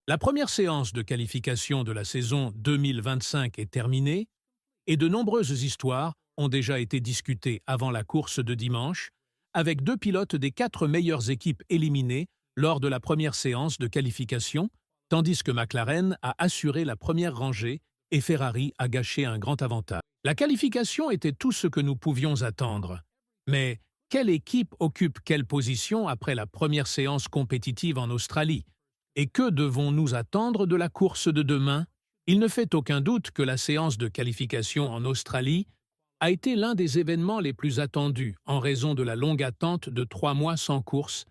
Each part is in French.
La première séance de qualification de la saison 2025 est terminée et de nombreuses histoires ont déjà été discutées avant la course de dimanche, avec deux pilotes des quatre meilleures équipes éliminées lors de la première séance de qualification, tandis que McLaren a assuré la première rangée et Ferrari a gâché un grand avantage. La qualification était tout ce que nous pouvions attendre. Mais quelle équipe occupe quelle position après la première séance compétitive en Australie? Et que devons-nous attendre de la course de demain? Il ne fait aucun doute que la séance de qualification en Australie a été l'un des événements les plus attendus en raison de la longue attente de 3 mois sans course,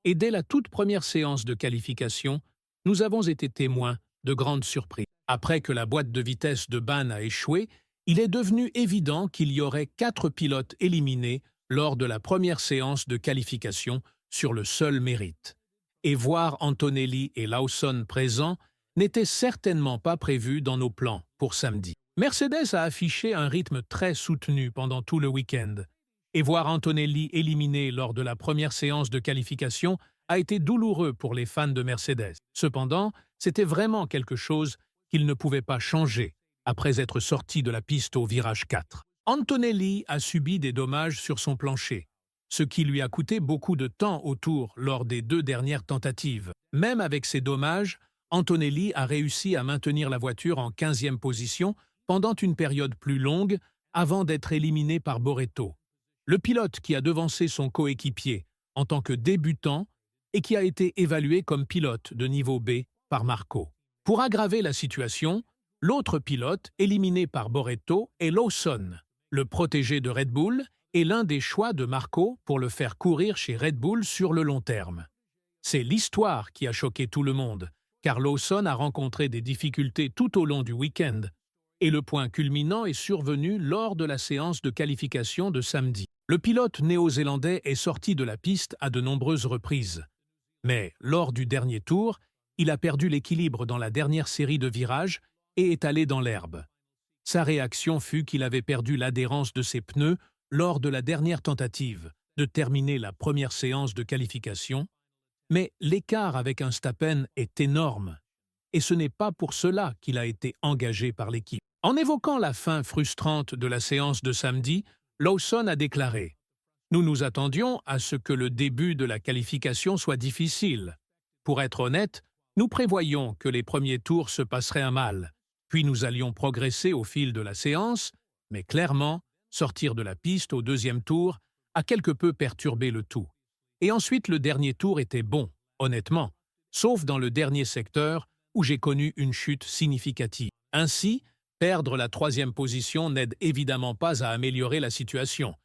et dès la toute première séance de qualification, nous avons été témoins de grandes surprises. Après que la boîte de vitesse de Bahn a échoué, il est devenu évident qu'il y aurait 4 pilotes éliminés lors de la première séance de qualification sur le seul mérite. Et voir Antonelli et Lawson présents n'était certainement pas prévu dans nos plans pour samedi. Mercedes a affiché un rythme très soutenu pendant tout le week-end, et voir Antonelli éliminé lors de la première séance de qualification a été douloureux pour les fans de Mercedes. Cependant, c'était vraiment quelque chose qu'il ne pouvait pas changer après être sorti de la piste au virage 4. Antonelli a subi des dommages sur son plancher, ce qui lui a coûté beaucoup de temps au tour lors des 2 dernières tentatives. Même avec ces dommages, Antonelli a réussi à maintenir la voiture en 15e position pendant une période plus longue avant d'être éliminé par Boretto, le pilote qui a devancé son coéquipier en tant que débutant et qui a été évalué comme pilote de niveau B par Marco. Pour aggraver la situation, l'autre pilote éliminé par Boretto est Lawson, le protégé de Red Bull et l'un des choix de Marco pour le faire courir chez Red Bull sur le long terme. C'est l'histoire qui a choqué tout le monde, car Lawson a rencontré des difficultés tout au long du week-end, et le point culminant est survenu lors de la séance de qualification de samedi. Le pilote néo-zélandais est sorti de la piste à de nombreuses reprises, mais lors du dernier tour, il a perdu l'équilibre dans la dernière série de virages et est allé dans l'herbe. Sa réaction fut qu'il avait perdu l'adhérence de ses pneus lors de la dernière tentative de terminer la première séance de qualification, mais l'écart avec un Verstappen est énorme, et ce n'est pas pour cela qu'il a été engagé par l'équipe. En évoquant la fin frustrante de la séance de samedi, Lawson a déclaré « Nous nous attendions à ce que le début de la qualification soit difficile. Pour être honnête, nous prévoyions que les premiers tours se passeraient à mal, puis nous allions progresser au fil de la séance, mais clairement, sortir de la piste au deuxième tour a quelque peu perturbé le tout. Et ensuite, le dernier tour était bon, honnêtement, sauf dans le dernier secteur où j'ai connu une chute significative. Ainsi, perdre la 3e position n'aide évidemment pas à améliorer la situation.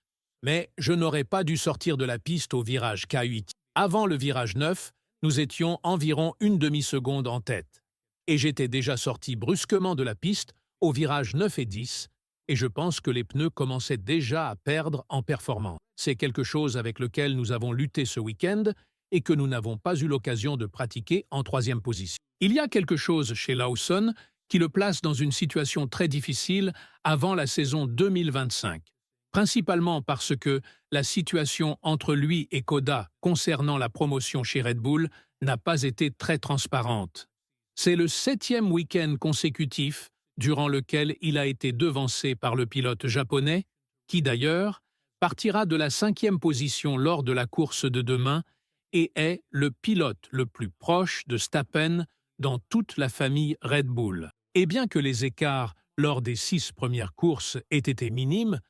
Mais je n'aurais pas dû sortir de la piste au virage K8. Avant le virage 9, nous étions environ une demi-seconde en tête. Et j'étais déjà sorti brusquement de la piste au virage 9 et 10, et je pense que les pneus commençaient déjà à perdre en performance. C'est quelque chose avec lequel nous avons lutté ce week-end et que nous n'avons pas eu l'occasion de pratiquer en 3e position. Il y a quelque chose chez Lawson qui le place dans une situation très difficile avant la saison 2025, principalement parce que la situation entre lui et Koda concernant la promotion chez Red Bull n'a pas été très transparente. C'est le 7e week-end consécutif durant lequel il a été devancé par le pilote japonais, qui d'ailleurs partira de la 5e position lors de la course de demain et est le pilote le plus proche de Verstappen dans toute la famille Red Bull. Et bien que les écarts lors des 6 premières courses aient été minimes,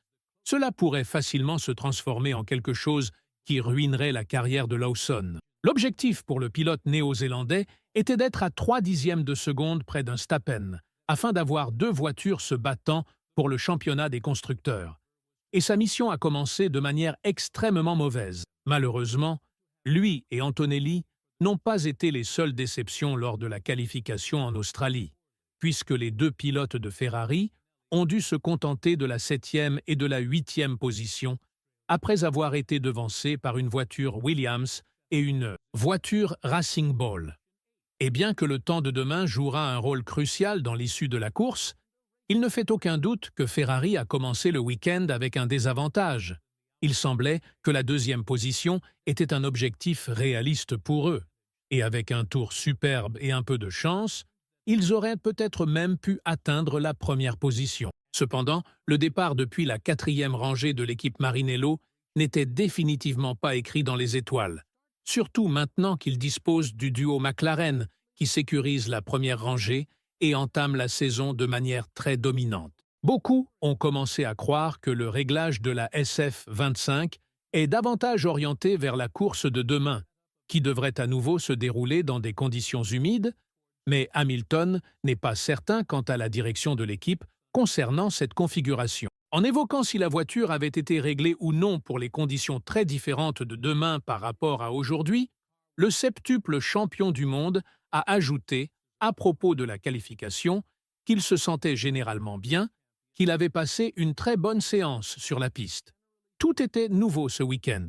cela pourrait facilement se transformer en quelque chose qui ruinerait la carrière de Lawson. L'objectif pour le pilote néo-zélandais était d'être à 3/10 de seconde près d'un Verstappen, afin d'avoir 2 voitures se battant pour le championnat des constructeurs. Et sa mission a commencé de manière extrêmement mauvaise. Malheureusement, lui et Antonelli n'ont pas été les seules déceptions lors de la qualification en Australie, puisque les 2 pilotes de Ferrari ont dû se contenter de la 7e et de la 8e position, après avoir été devancés par une voiture Williams et une voiture Racing Ball. Et bien que le temps de demain jouera un rôle crucial dans l'issue de la course, il ne fait aucun doute que Ferrari a commencé le week-end avec un désavantage. Il semblait que la 2e position était un objectif réaliste pour eux. Et avec un tour superbe et un peu de chance, ils auraient peut-être même pu atteindre la première position. Cependant, le départ depuis la 4e rangée de l'équipe Marinello n'était définitivement pas écrit dans les étoiles, surtout maintenant qu'ils disposent du duo McLaren qui sécurise la première rangée et entame la saison de manière très dominante. Beaucoup ont commencé à croire que le réglage de la SF25 est davantage orienté vers la course de demain, qui devrait à nouveau se dérouler dans des conditions humides, mais Hamilton n'est pas certain quant à la direction de l'équipe concernant cette configuration. En évoquant si la voiture avait été réglée ou non pour les conditions très différentes de demain par rapport à aujourd'hui, le septuple champion du monde a ajouté, à propos de la qualification, qu'il se sentait généralement bien, qu'il avait passé une très bonne séance sur la piste. Tout était nouveau ce week-end.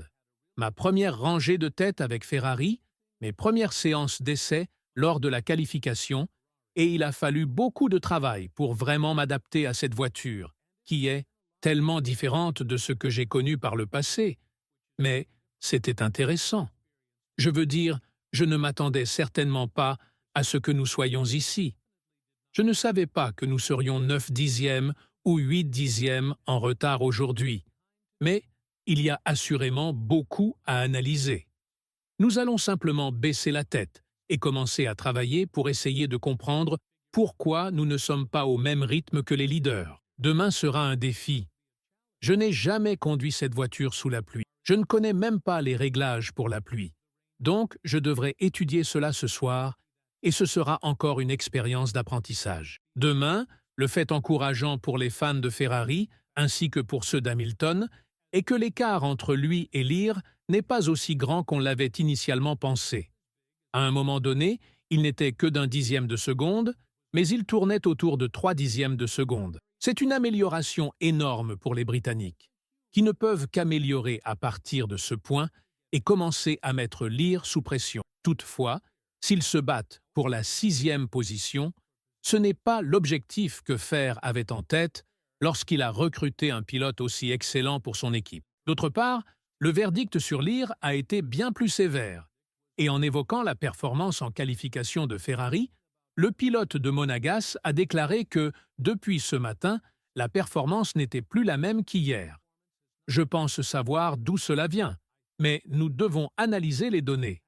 Ma première rangée de tête avec Ferrari, mes premières séances d'essai lors de la qualification, et il a fallu beaucoup de travail pour vraiment m'adapter à cette voiture, qui est tellement différente de ce que j'ai connu par le passé. Mais c'était intéressant. Je veux dire, je ne m'attendais certainement pas à ce que nous soyons ici. Je ne savais pas que nous serions 9 dixièmes ou 8 dixièmes en retard aujourd'hui. Mais il y a assurément beaucoup à analyser. Nous allons simplement baisser la tête et commencer à travailler pour essayer de comprendre pourquoi nous ne sommes pas au même rythme que les leaders. Demain sera un défi. Je n'ai jamais conduit cette voiture sous la pluie. Je ne connais même pas les réglages pour la pluie. Donc, je devrais étudier cela ce soir et ce sera encore une expérience d'apprentissage. Demain, le fait encourageant pour les fans de Ferrari, ainsi que pour ceux d'Hamilton, est que l'écart entre lui et Lear n'est pas aussi grand qu'on l'avait initialement pensé. À un moment donné, il n'était que d'un dixième de seconde, mais il tournait autour de 3 dixièmes de seconde. C'est une amélioration énorme pour les Britanniques, qui ne peuvent qu'améliorer à partir de ce point et commencer à mettre Lear sous pression. Toutefois, s'ils se battent pour la 6e position, ce n'est pas l'objectif que Fer avait en tête lorsqu'il a recruté un pilote aussi excellent pour son équipe. D'autre part, le verdict sur Lear a été bien plus sévère, et en évoquant la performance en qualification de Ferrari, le pilote de Monagas a déclaré que, depuis ce matin, la performance n'était plus la même qu'hier. Je pense savoir d'où cela vient, mais nous devons analyser les données.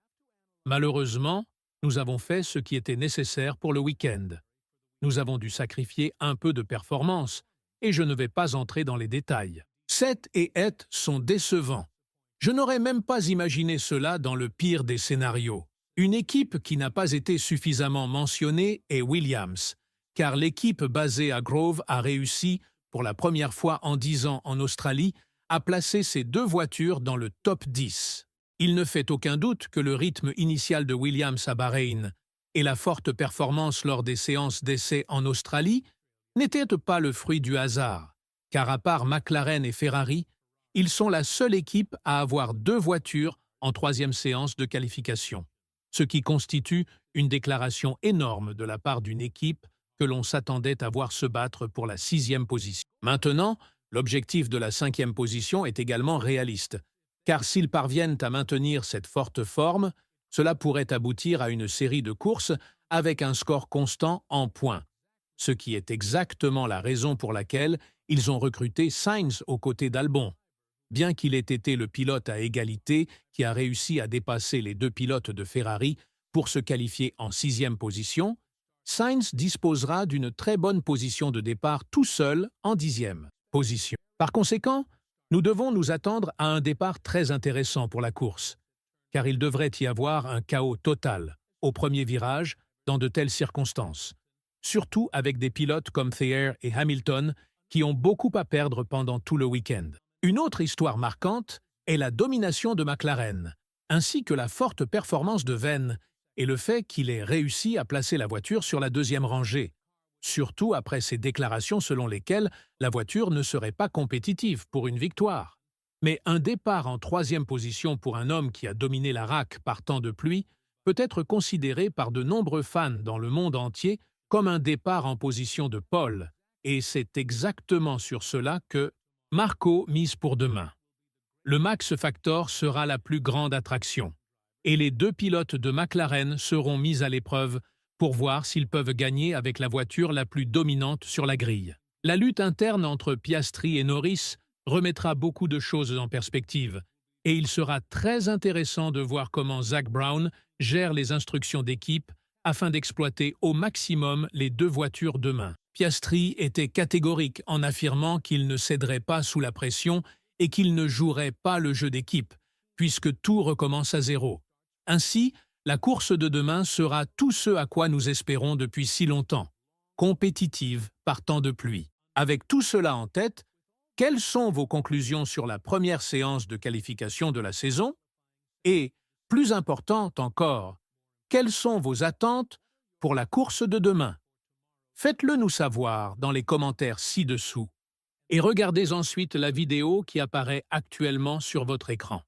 Malheureusement, nous avons fait ce qui était nécessaire pour le week-end. Nous avons dû sacrifier un peu de performance, et je ne vais pas entrer dans les détails. 7 et 8 sont décevants. Je n'aurais même pas imaginé cela dans le pire des scénarios. Une équipe qui n'a pas été suffisamment mentionnée est Williams, car l'équipe basée à Grove a réussi, pour la première fois en 10 ans en Australie, à placer ses 2 voitures dans le top 10. Il ne fait aucun doute que le rythme initial de Williams à Bahreïn et la forte performance lors des séances d'essai en Australie n'étaient pas le fruit du hasard, car à part McLaren et Ferrari, ils sont la seule équipe à avoir 2 voitures en 3e séance de qualification, ce qui constitue une déclaration énorme de la part d'une équipe que l'on s'attendait à voir se battre pour la 6e position. Maintenant, l'objectif de la 5e position est également réaliste, car s'ils parviennent à maintenir cette forte forme, cela pourrait aboutir à une série de courses avec un score constant en points, ce qui est exactement la raison pour laquelle ils ont recruté Sainz aux côtés d'Albon. Bien qu'il ait été le pilote à égalité qui a réussi à dépasser les 2 pilotes de Ferrari pour se qualifier en 6e position, Sainz disposera d'une très bonne position de départ tout seul en 10e position. Par conséquent, nous devons nous attendre à un départ très intéressant pour la course, car il devrait y avoir un chaos total au premier virage dans de telles circonstances, surtout avec des pilotes comme Thayer et Hamilton qui ont beaucoup à perdre pendant tout le week-end. Une autre histoire marquante est la domination de McLaren, ainsi que la forte performance de Venn et le fait qu'il ait réussi à placer la voiture sur la 2e rangée, surtout après ses déclarations selon lesquelles la voiture ne serait pas compétitive pour une victoire. Mais un départ en 3e position pour un homme qui a dominé la RAC par temps de pluie peut être considéré par de nombreux fans dans le monde entier comme un départ en position de pole, et c'est exactement sur cela que Marco mise pour demain. Le Max Factor sera la plus grande attraction. et les deux pilotes de McLaren seront mis à l'épreuve pour voir s'ils peuvent gagner avec la voiture la plus dominante sur la grille. La lutte interne entre Piastri et Norris remettra beaucoup de choses en perspective, et il sera très intéressant de voir comment Zak Brown gère les instructions d'équipe afin d'exploiter au maximum les deux voitures demain. Piastri était catégorique en affirmant qu'il ne céderait pas sous la pression et qu'il ne jouerait pas le jeu d'équipe, puisque tout recommence à zéro. Ainsi, la course de demain sera tout ce à quoi nous espérons depuis si longtemps, compétitive par temps de pluie. Avec tout cela en tête, quelles sont vos conclusions sur la première séance de qualification de la saison? Et, plus importante encore, quelles sont vos attentes pour la course de demain? Faites-le nous savoir dans les commentaires ci-dessous et regardez ensuite la vidéo qui apparaît actuellement sur votre écran.